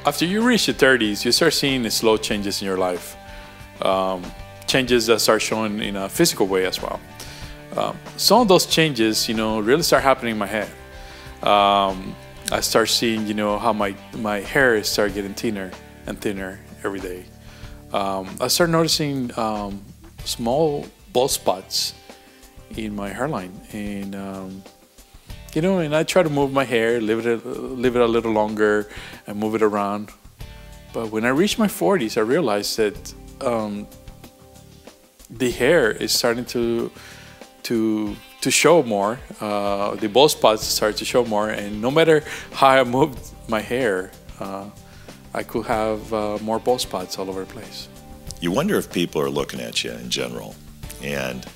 After you reach your 30s, you start seeing the slow changes in your life. Changes that start showing in a physical way as well. Some of those changes, really start happening in my head. I start seeing, how my hair start getting thinner and thinner every day. I start noticing small bald spots in my hairline, and and I try to move my hair, leave it a little longer, and move it around. But when I reach my 40s, I realized that the hair is starting to show more. The bald spots start to show more, and no matter how I moved my hair, I could have more bald spots all over the place. You wonder if people are looking at you in general. And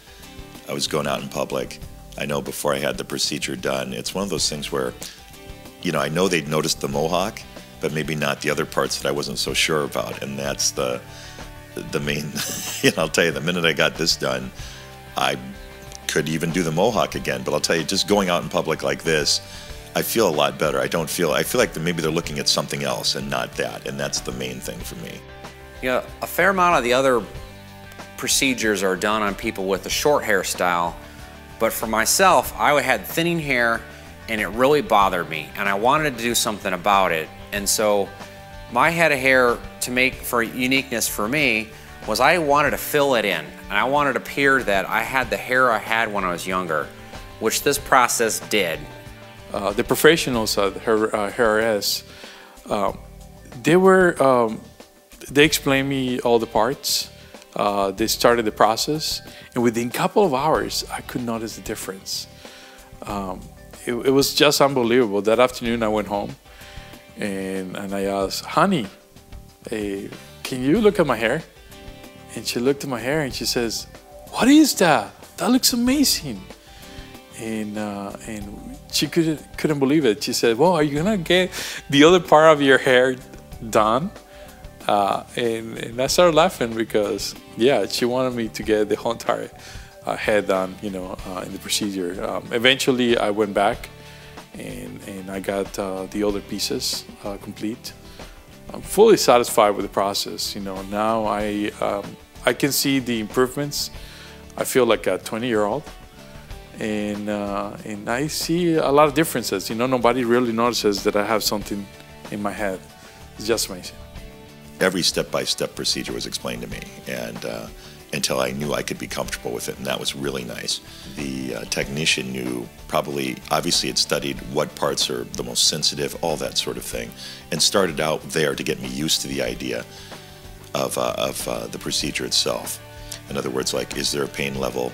I was going out in public. I know before I had the procedure done, it's one of those things where, I know they'd noticed the mohawk, but maybe not the other parts that I wasn't so sure about. And that's the main, I'll tell you, the minute I got this done, I could even do the mohawk again. But I'll tell you, just going out in public like this, I feel a lot better. I feel like maybe they're looking at something else and not that. And that's the main thing for me. A fair amount of the other procedures are done on people with a short hairstyle, but for myself, I had thinning hair and it really bothered me, and I wanted to do something about it. And so my head of hair, to make for uniqueness for me, was I wanted to fill it in, and I wanted to appear that I had the hair I had when I was younger, which this process did. The professionals at HRS, they explained me all the parts. They started the process, and within a couple of hours, I could notice the difference. It was just unbelievable. That afternoon, I went home, and I asked, honey, hey, can you look at my hair? And she looked at my hair, and she says, what is that? That looks amazing. And she couldn't believe it. She said, well, are you gonna get the other part of your hair done? And I started laughing because, yeah, she wanted me to get the whole entire head done, in the procedure. Eventually, I went back and I got the other pieces complete. I'm fully satisfied with the process. Now I can see the improvements. I feel like a 20-year-old, and I see a lot of differences. Nobody really notices that I have something in my head. It's just amazing. Every step-by-step procedure was explained to me, and until I knew I could be comfortable with it, and that was really nice. The technician knew, obviously had studied what parts are the most sensitive, all that sort of thing, and started out there to get me used to the idea of the procedure itself. In other words, like, is there a pain level?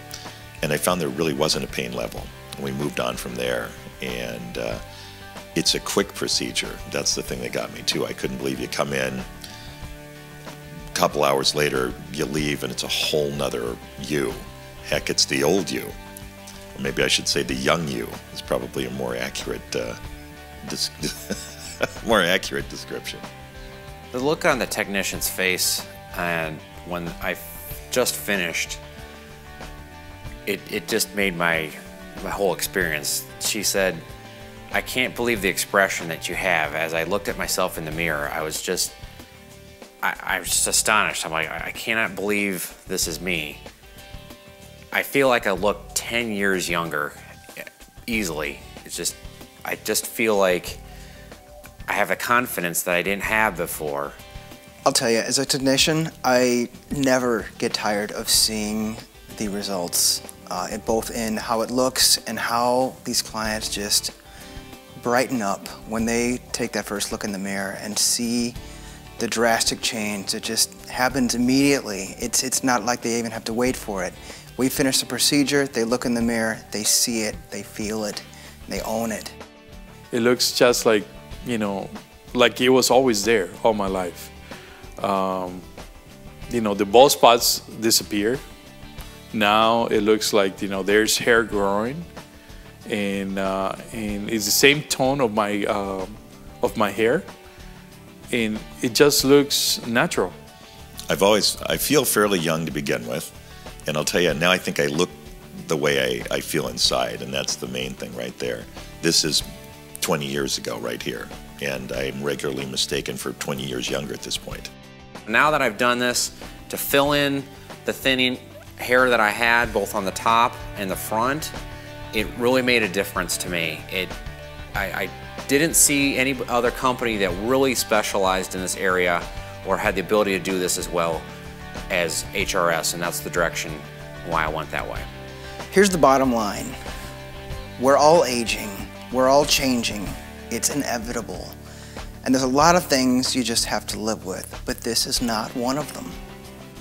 And I found there really wasn't a pain level. And we moved on from there, and it's a quick procedure. That's the thing that got me too. I couldn't believe you come in, couple hours later, you leave, and it's a whole nother you. Heck, it's the old you. Or maybe I should say the young you is probably a more accurate, more accurate description. The look on the technician's face, and when I just finished, it just made my whole experience. She said, I can't believe the expression that you have. As I looked at myself in the mirror, I was just astonished. I'm like, I cannot believe this is me. I feel like I look 10 years younger, easily. I just feel like I have a confidence that I didn't have before. I'll tell you, as a technician, I never get tired of seeing the results, both in how it looks and how these clients just brighten up when they take that first look in the mirror and see the drastic change. It just happens immediately. It's not like they even have to wait for it. We finish the procedure, they look in the mirror, they see it, they feel it, they own it. It looks just like, like it was always there all my life. The bald spots disappear. Now it looks like, there's hair growing, and it's the same tone of my hair. And it just looks natural. I feel fairly young to begin with, and I'll tell you, now I think I look the way I feel inside, and that's the main thing right there. This is 20 years ago right here. and I'm regularly mistaken for 20 years younger at this point. Now that I've done this, to fill in the thinning hair that I had both on the top and the front, it really made a difference to me. I didn't see any other company that really specialized in this area or had the ability to do this as well as HRS, and that's the direction why I went that way. Here's the bottom line. We're all aging, we're all changing, it's inevitable. And there's a lot of things you just have to live with, but this is not one of them.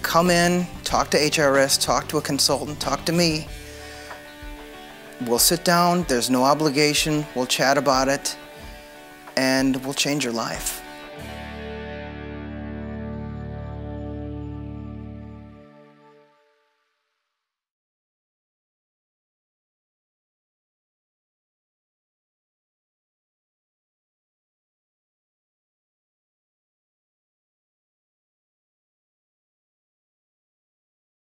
Come in, talk to HRS, talk to a consultant, talk to me. We'll sit down, there's no obligation, we'll chat about it, and we'll change your life.